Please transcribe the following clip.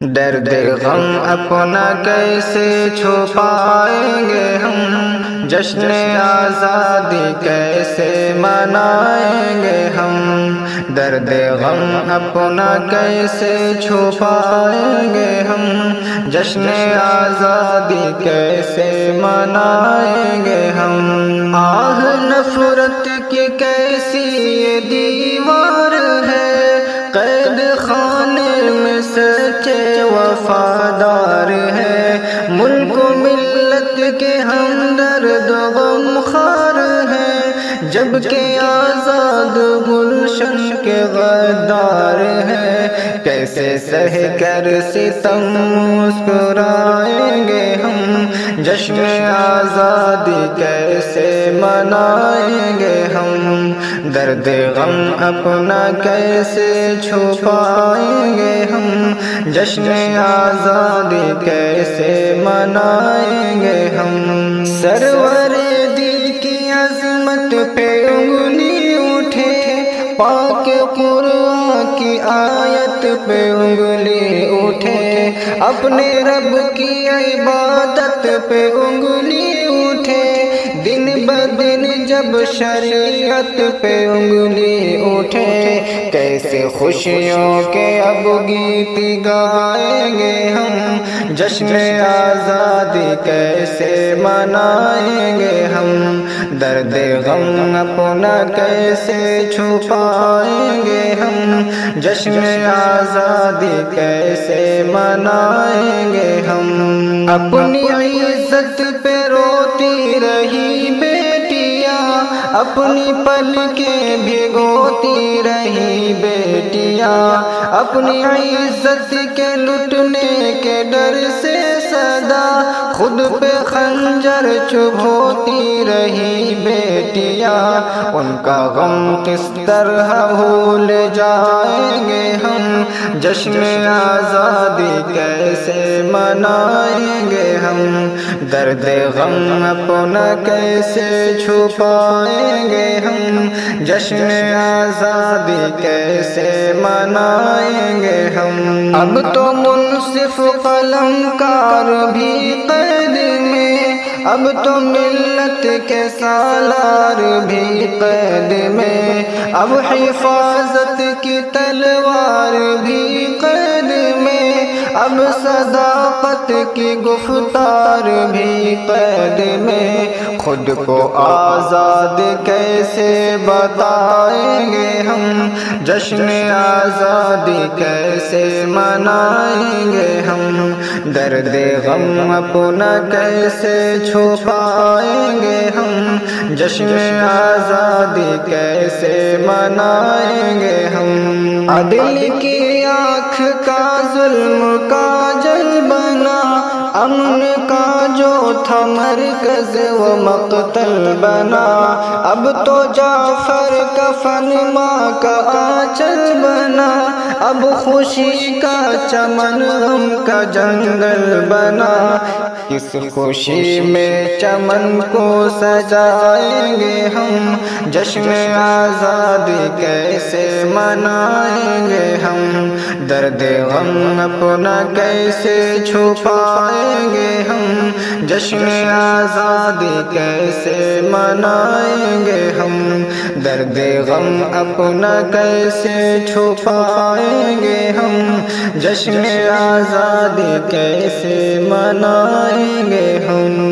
درد غم اپنا کیسے چھپائیں گے ہم، جشن آزادی کیسے منائیں گے ہم، درد غم اپنا کیسے چھپائیں گے ہم، جشن آزادی کیسے منائیں گے ہم۔ آہ نفرت کی کیسی یہ دیوار ہے، قید خانے میں سچے وفادار ہے، ملک و ملت کے ہمدرد و غمخوار ہیں، جبکہ آزاد گلشن کے غدار ہیں، کیسے سہ کر ستم مسکرائیں گے ہم، جشن آزادی کیسے منائیں گے ہم، درد غم اپنا کیسے چھپائیں گے ہم، جشن آزادی کیسے منائیں گے ہم۔ سرور دل کی عظمت پہ انگلی اٹھے، پاک قرآن کی آیت پہ انگلی اٹھے، اپنے رب کی عبادت پہ انگلی اٹھے، دن بدن جب شریعت پہ انگلی اٹھے، کیسے خوشیوں کے اب گیت گائیں گے ہم، جشن آزادی کیسے منائیں گے ہم، درد غم اپنا کیسے چھپائیں گے ہم، جشن آزادی کیسے منائیں گے ہم۔ اپنی عزت پہ روتی رہی بیٹیاں، اپنی پلکیں بھگوتی رہی بیٹیاں، اپنی عزت کے لٹنے کے ڈر سے صدا خود پہ خنجر چبھوتی رہی بیٹیاں، ان کا غم کس طرح بھول جائیں گے ہم، جشن آزادی کیسے منائیں گے ہم، درد غم اپنا کیسے چھپائیں گے ہم، جشن آزادی کیسے منائیں گے ہم۔ اب تو منصف قلم کار بھی قید میں، اب تو ملت کے سالار بھی قید میں، اب حفاظت کی تلوار بھی قید میں، اب صداقت کی گفتار بھی قید میں، خود کو آزاد کیسے بتائیں گے ہم، جشن آزادی کیسے منائیں گے ہم، درد غم اپنا کیسے چھپائیں گے ہم، جشن آزادی کیسے منائیں گے ہم۔ عدل کی آنکھ کا ظلم کا جل بنا، امن کا جو تھا مرکز وہ مقتل بنا، اب تو جعفر کفن ماں کا آنچل بنا، اب خوشی کا چمن غم کا جنگل بنا، اس خوشی میں چمن کو سجائیں گے ہم، جشن آزادی کیسے منائیں گے ہم، درد غم اپنا کیسے چھپائیں گے ہم، جشن آزادی کیسے منائیں گے ہم، درد غم اپنا کیسے چھپائیں گے ہم، جشن آزادی کیسے منائیں گے ہم۔